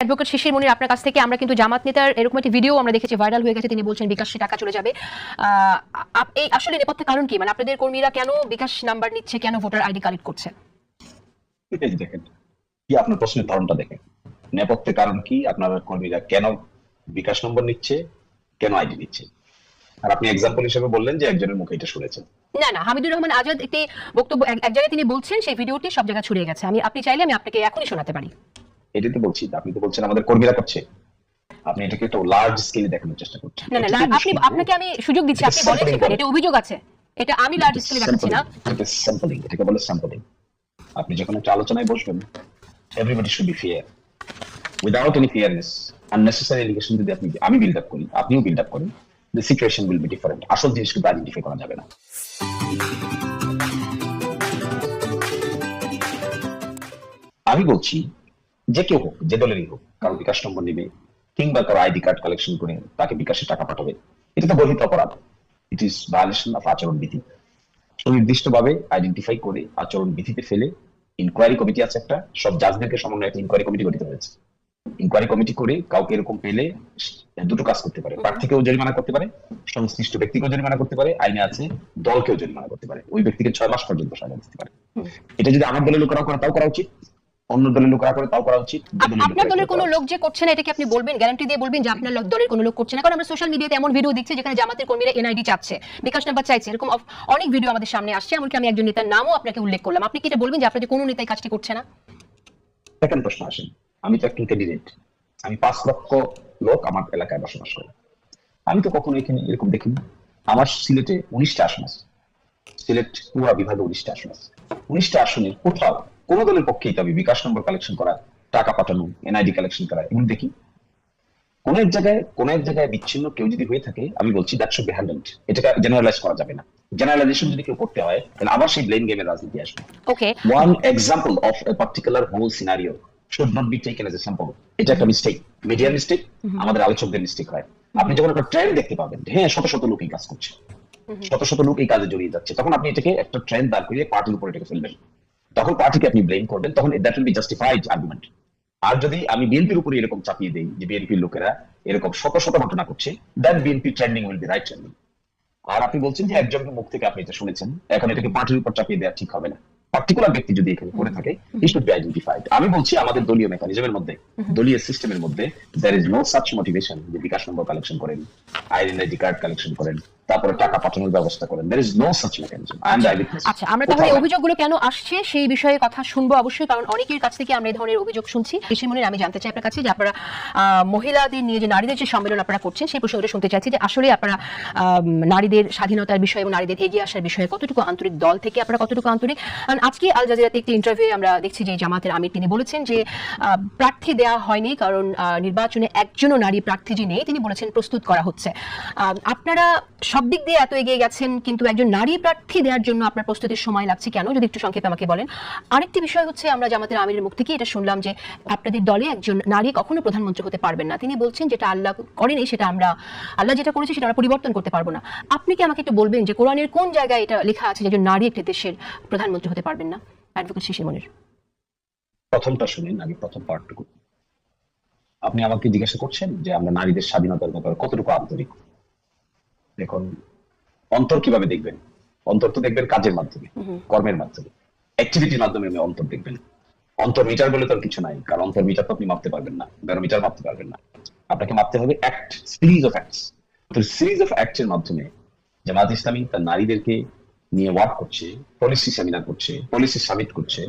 Advocate শিশির মনির, আপনার কাছ থেকে আমরা কিন্তু জামাত নেতার এরকম একটি ভিডিও আমরা দেখেছি, ভাইরাল হয়ে গেছে। তিনি বলছেন বিকাশে টাকা চলে যাবে। এই আসলে নেপথ্যে কারণ কি? মানে আপনাদের কর্মীরা কেন বিকাশ নাম্বার নিচ্ছে, কেন ভোটার আইডি কালেক্ট করছে? দেখেন কি আপনার প্রশ্নের ধরনটা দেখেন, নেপথ্যে কারণ কি, আপনার কর্মীরা কেন বিকাশ নম্বর নিচ্ছে, কেন আইডি নিচ্ছে। আর আপনি এক্সাম্পল হিসেবে বললেন যে একজনের মুখে এটা শুনেছেন। না, হামিদুর রহমান আজাদ একটি বক্তব্য এক জায়গায় তিনি বলছেন, সেই ভিডিওটি সব জায়গায় ছড়িয়ে গেছে। আপনি চাইলে আমি আপনাকে এখনই শোনাতে পারি। এটাই তো বলছি, আপনি তো বলছেন আমাদের কর্মীরা করছে, আপনি এটাকে একটা লার্জ স্কেলে দেখানোর চেষ্টা করছেন। না, আপনাকে আমি সুযোগ দিচ্ছি, আপনি বলেন সেখানে এটা অভিযোগ আছে, এটা আমি লার্জ স্কেলে দেখাচ্ছি না। এটা স্যাম্পলিং, এটাকে বলে স্যাম্পলিং। আপনি যখন একটা আলোচনায় বসবেন, everybody should be fair, without any fairness. Unnecessary allegation যদি আমি বিল্ড আপ করি, আপনিও বিল্ড আপ করেন, the situation will be different. আসল জিনিস কিন্তু আইডেন্টিফাই করা যাবে না। আমি বলছি যে কেউ হোক, যে দলেরই হোক, কারো বিকাশ নম্বর নেবে কিংবা কারো আইডি কার্ড কালেকশন করে তাকে বিকাশে টাকা পাঠাবে, এটা তো গর্হিত অপরাধ। ইট ইজ ভায়োলেশন অফ আচরণ বিধি। সুনির্দিষ্টভাবে আইডেন্টিফাই করে আচরণ বিধিতে ফেলে ইনকোয়ারি কমিটি আছে একটা, সব জাজদেরকে সমন্বয়ে একটা ইনকোয়ারি কমিটি গঠিত হয়েছে। ইনকোয়ারি কমিটি করে কাউকে এরকম পেলে দুটো কাজ করতে পারে, প্রার্থীকেও জরিমানা করতে পারে, সংশ্লিষ্ট ব্যক্তিকেও জরিমানা করতে পারে, আইনে আছে দলকেও জরিমানা করতে পারে, ওই ব্যক্তিকে 6 মাস পর্যন্ত সাজা দিতে পারে। এটা যদি আমার দলের লোকেরা করে তাও করা উচিত, অন্য দলের লোকেরা করে তাও করা উচিত। আপনার দলের কোনো লোক যে করছে না, এটা কি আপনি বলবেন, গ্যারান্টি দিয়ে বলবেন যে আপনার দলের কোনো লোক করছে না? কারণ আমরা সোশ্যাল মিডিয়াতে এমন ভিডিও দেখছি যেখানে জামাতের কর্মীরা এনআইডি চাচ্ছে, বিকাশ নাম্বার চাইছে, এরকম অনেক ভিডিও আমাদের সামনে আসছে। এমনকি আমি একজন নেতার নামও আপনাকে উল্লেখ করলাম। আপনি কি এটা বলবেন যে আপনাদের কোনো নেতাই কাজটি করছে না? সেকেন্ড প্রশ্ন আসেন, আমি তো একজন ক্যান্ডিডেট, আমি 5 লক্ষ লোক আমার এলাকায় বসবাস করে, আমি তো কখনো এখানে এরকম দেখিনি। আমার সিলেটে 19টা আসন আছে, সিলেট পুরা বিভাগে 19টা আসন আছে। 19টা আসনের কোথাও কোন দলের পক্ষেই তবে বিকাশ নম্বর কালেকশন করা, টাকা পাঠানো, এনআইডি কালেকশন করা এমন দেখি। কোন এক জায়গায় বিচ্ছিন্ন কেউ যদি হয়ে থাকে, আমি বলছি দ্যাট শুড বি হ্যান্ডেলড। এটাকে জেনারেলাইজ করা যাবে না। জেনারেলাইজেশন যদি কেউ করতে হয় তাহলে আবার সেই ব্লেম গেমের রাজনীতি আসবে। Okay, one example of a particular whole scenario should not be taken as a sample. এটা একটা মিস্টেক, মিডিয়ার মিস্টেক, আমাদের আলোচকদের মিস্টেক হয়। আপনি যখন একটা ট্রেন্ড দেখতে পাবেন, হ্যাঁ শত শত লোক এই কাজ করছে, শত শত লোক এই কাজে জড়িয়ে যাচ্ছে, তখন আপনি এটাকে একটা ট্রেন্ড দাঁড় করিয়ে পার্টির উপর এটাকে ফেলবেন, তখন পার্টিকে আপনি ব্লেম করবেন, তখন that will be justified argument. আর যদি আমি বিএনপির উপরে এরকম চাপিয়ে দেই যে বিএনপির লোকেরা এরকম শত শত ঘটনা করছে, then BNP trending will be right trending. আর আপনি বলছেন যে একজনের মুখ থেকে আপনি এটা শুনেছেন, এখন এটাকে পার্টির উপর চাপিয়ে দেওয়া ঠিক হবে না। পার্টিকুলার ব্যক্তি যদি এখানে করে থাকে, হি শুড বি আইডেন্টিফাইড। আমি বলছি আমাদের দলীয় মেকানিজমের মধ্যে, দলীয় সিস্টেমের মধ্যে there is no such motivation যে বিকাশ নম্বর কালেকশন করেন, আইডেন্টি কার্ড কালেকশন করেন, তারপরে টাকা পাঠানোর ব্যবস্থা করেন। There is no such mechanism. আচ্ছা, আমরা তাহলে অভিযোগগুলো কেন আসছে সেই বিষয়ে কথা শুনবো অবশ্যই, কারণ অনেকের কাছ থেকে আমরা এই ধরনের অভিযোগ শুনছি। শিশির মনির, আমি জানতে চাই আপনার কাছে যে আপনারা মহিলাদের নিয়ে যে নারীদের যে সম্মেলন আপনারা করছেন, সেই প্রসঙ্গে শুনতে চাইছি যে আসলে আপনারা নারীদের স্বাধীনতার বিষয়ে এবং নারীদের এগিয়ে আসার বিষয়ে কতটুকু আন্তরিক, দল থেকে আপনারা কতটুকু আন্তরিক। কারণ আজকে আল জাজিরাতে একটি ইন্টারভিউ আমরা দেখছি যে জামাতের আমির তিনি বলেছেন যে প্রার্থী দেওয়া হয়নি কারণ নির্বাচনে একজনও নারী প্রার্থী যে নেই, তিনি বলেছেন প্রস্তুত করা হচ্ছে। আপনারা সব দিক দিয়ে এত এগিয়ে গেছেন, কিন্তু একজন নারী প্রার্থী দেওয়ার জন্য আপনার প্রস্তুতির সময় লাগছে কেন, যদি একটু সংক্ষেপে আমাকে বলেন। আরেকটি বিষয় হচ্ছে, আমরা জামাতের আমিরের মুখ থেকে এটা শুনলাম যে আপনাদের দলে একজন নারী কখনো প্রধানমন্ত্রী হতে পারবেন না। তিনি বলছেন যেটা আল্লাহ করেনি সেটা আল্লাহ যেটা করেছে সেটা আমরা পরিবর্তন করতে পারবো না। আপনি কি আমাকে একটু বলবেন যে কোরআনের কোন জায়গায় এটা লেখা আছে যে একজন নারী একটি দেশের প্রধানমন্ত্রী হতে পারবেন না? অ্যাডভোকেট শিশির মনির, প্রথমটা শুনেন, আগে প্রথম পার্টটুকু। আপনি আমাকে জিজ্ঞাসা করছেন যে আমরা নারীদের স্বাধীনতার ব্যাপারে কতটুকু আন্তরিক। দেখুন, অন্তর কিভাবে দেখবেন? অন্তর তো দেখবেন কাজের মাধ্যমে, কর্মের মাধ্যমে, অ্যাক্টিভিটির মাধ্যমে অন্তর দেখবেন। অন্তর মিটার বলে তো কিছু নাই, কারণ অন্তর মিটার তো আপনি মাপতে পারবেন না, ব্যারোমিটার মাপতে পারবেন না। আপনাকে মাপতে হবে অ্যাক্ট, সিরিজ অফ অ্যাক্টস। তো সিরিজ অফ অ্যাক্টের মাধ্যমে জামাত ইসলামী তার নারীদেরকে নিয়ে ওয়ার্ক করছে, পলিসি সেমিনার করছে, পলিসি সামিট করছে,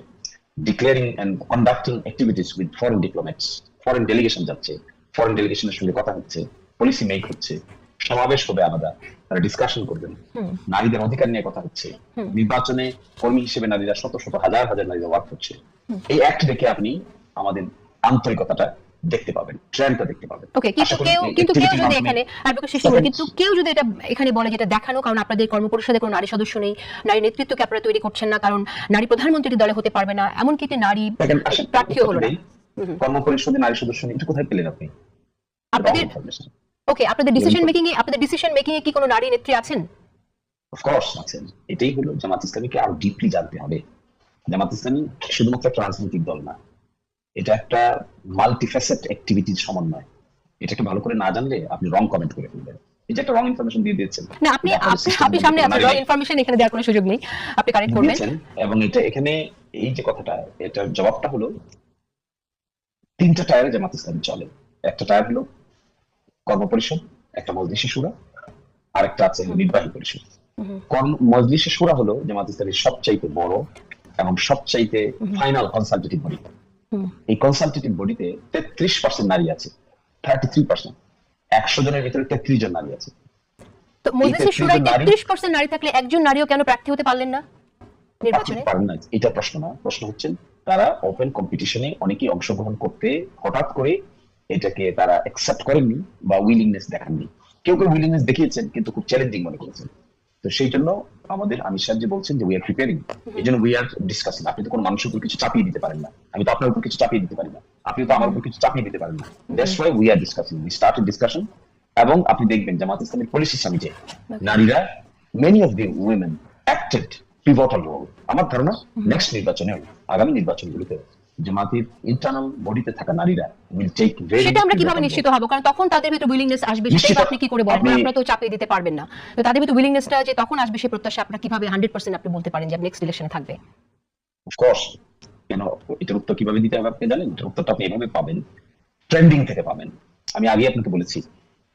declaring and conducting activities with foreign diplomats. Foreign delegation যাচ্ছে, ফরেন ডেলিগেশনের সঙ্গে কথা হচ্ছে, পলিসি মেক হচ্ছে, সমাবেশ হবে আলাদা, তারা ডিসকাশন করবেন, নারীদের অধিকার নিয়ে কথা হচ্ছে, নির্বাচনে কর্মী হিসেবে নারীরা শত শত হাজার হাজার নারীরা ওয়ার্ক করছে। এই অ্যাক্ট দেখে আপনি আমাদের আন্তরিকতাটা দেখতে পাবেন, ট্রেন্ডটা দেখতে পাবেন। ওকে, কিন্তু কেউ যদি এখানে অ্যাডভোকেট শিশির মনির, কিন্তু কেউ যদি এটা এখানে বলে যেটা দেখানো, কারণ আপনাদের কর্মপরিষদে কোনো নারী সদস্য নেই, নারী নেতৃত্বকে আপনারা তৈরি করছেন না, কারণ নারী প্রধানমন্ত্রী দলে হতে পারবে না, এমনকি নারী প্রার্থীও হলো না, কর্মপরিষদে নারী সদস্য নেই, এটা কোথায় পেলেন আপনি? আপনাদের ওকে, আপনাদের ডিসিশন মেকিং এ কি কোনো নারী নেত্রী আছেন? অফ কোর্স আছেন। এটাই হলো জামাত ইসলামীকে আরো ডিপলি জানতে হবে। জামাত ইসলামী শুধুমাত্র একটা রাজনৈতিক দল না, এটা একটা মাল্টিফেসেট অ্যাক্টিভিটির সমন্বয়। এটাকে ভালো করে না জানলে আপনি রং কমেন্ট করে ফেলবেন। এই যে একটা রং ইনফরমেশন দিয়ে দিয়েছেন না, আপনি আপনি সামনে আছেন, রং ইনফরমেশন এখানে দেওয়ার কোনো সুযোগ নেই, আপনি কারেক্ট করবেন। দিয়েছেন, এবং এটা এখানে এই যে কথাটা, এটার জবাবটা হলো 3টা টায়ারে জামাত ইসলামী চলে। একটা টায়ার হলো কর্মপরিষদ, একটা মজলিসে শুরা, আর একটা আছে নির্বাহী পরিষদ। মজলিসে শুরা হলো জামাত ইসলামীর সবচাইতে বড় এবং সবচাইতে ফাইনাল কনসালটেটিভ বডি। এই কনসালটেটিভ বডিতে 33% নারী আছে, 33%। 100 জনের ভিতরে 33 জন নারী আছে। তো মজলিসে শুরায় 33% নারী থাকলে একজন নারীও কেন প্রার্থী হতে পারলেন না নির্বাচনে? পারেন না, এটা প্রশ্ন না। প্রশ্ন হচ্ছে তারা ওপেন কম্পিটিশনে অনেকেই অংশগ্রহণ করতে হঠাৎ করে এটাকে তারা অ্যাকসেপ্ট করেননি বা উইলিংনেস দেখাননি। কেউ কেউ উইলিংনেস দেখিয়েছেন কিন্তু খুব চ্যালেঞ্জিং মনে করেছেন। তো সেই জন্য আমাদের আমির সাহেব যে বলছেন যে উই আর প্রিপেয়ারিং, এই জন্য উই আর ডিসকাসিং। আপনি তো কোনো মানুষের উপর কিছু চাপিয়ে দিতে পারেন না, আমি তো আপনার উপর কিছু চাপিয়ে দিতে পারি না, আপনি তো আমার উপর কিছু চাপিয়ে দিতে পারেন না। That's why we are discussing, we started discussion. এবং আপনি দেখবেন জামাত ইসলামের পলিসি সামিটে নারীরা, many of the women acted pivotal role. আমার ধারণা নেক্সট নির্বাচনে, আগামী নির্বাচনগুলোতে জামাতের ইন্টারনাল বডিতে থাকা নারীরা উইল টেক ভেরি। সেটা আমরা কিভাবে নিশ্চিত হব? কারণ তখন তাদের ভিতরে উইলিংনেস আসবে, সেটা আপনি কি করে বলেন? আপনারা তো চাপিয়ে দিতে পারবেন না। তো তাদের ভিতরে উইলিংনেসটা যে তখন আসবে, সেই প্রত্যাশা আপনারা কিভাবে 100% আপনি বলতে পারেন যে নেক্সট ইলেকশনে থাকবে? অফ কোর্স, কেন এটার উত্তর কিভাবে দিতে হবে আপনি জানেন? এটার উত্তরটা আপনি এভাবে পাবেন, ট্রেন্ডিং থেকে পাবেন। আমি আগে আপনাকে বলেছি,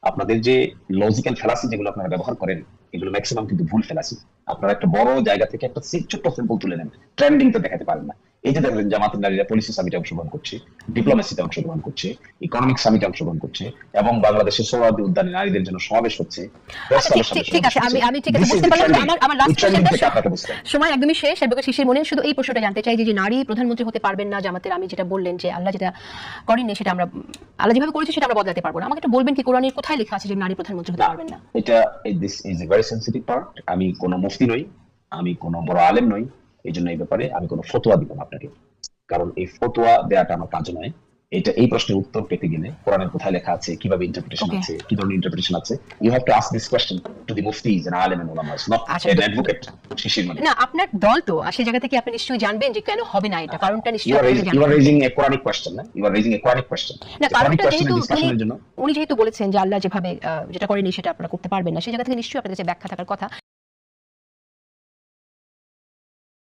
আপনাদের যে লজিক্যাল ফ্যালাসি যেগুলো আপনারা ব্যবহার করেন, এগুলো ম্যাক্সিমাম কিন্তু ভুল ফ্যালাসি। আপনারা একটা বড় জায়গা থেকে একটা ছোট্ট স্যাম্পল তুলে নেন, ট্রেন্ডিং তো দেখাতে পারেন না। এই যে দেখবেন জামাতের নারীরা পলিসি সামিটে অংশগ্রহণ করছে, ডিপ্লোমেসিতে অংশগ্রহণ করছে, ইকোনমিক সামিটে অংশগ্রহণ করছে, এবং বাংলাদেশের সোহরাওয়ার্দী উদ্যানে নারীদের জন্য সমাবেশ হচ্ছে। ঠিক আছে, আমি ঠিক আছে বুঝতে পারলাম। আমার লাস্ট কোশ্চেনটা, সময় একদমই শেষ। এবার শিশির মনে শুধু এই প্রশ্নটা জানতে চাই যে নারী প্রধানমন্ত্রী হতে পারবেন না জামাতের, আমি যেটা বললেন যে আল্লাহ যেটা করেননি সেটা আমরা, আল্লাহ যেভাবে করেছে সেটা আমরা বদলাতে পারবো না। আমাকে একটু বলবেন কি কোরআনের কোথায় লেখা আছে যে নারী প্রধানমন্ত্রী হতে পারবেন না? এটা this is a very sensitive part. আমি কোনো মুফতি নই, আমি কোনো বড় আলেম নই, এই জন্য এই ব্যাপারে আমি কোনো ফতোয়া দিব না আপনাকে, কারণ এই ফতোয়া দেওয়াটা আমার কাজ নয়। এটা এই প্রশ্নের উত্তর পেতে গেলে কোরআনের কোথায় লেখা আছে, কিভাবে ইন্টারপ্রিটেশন আছে, কি ধরনের ইন্টারপ্রিটেশন আছে, you have to ask this question to the মুফতিজ এন্ড আলেম এন্ড উলামাস, নট এন অ্যাডভোকেট শিশির মানে। না, আপনার দল তো সেই জায়গা থেকে আপনি নিশ্চয়ই জানবেন যে কেন হবে না এটা, কারণটা নিশ্চয়ই আপনি জানেন। You are raising a Quranic question, না? You are raising a Quranic question. না, কারণটা যেহেতু উনি যেহেতু বলেছেন যে আল্লাহ যেভাবে যেটা করেনি সেটা আপনারা করতে পারবেন না, সেই জায়গা থেকে নিশ্চয়ই আপনাদের কাছে ব্যাখ্যা থাকার কথা।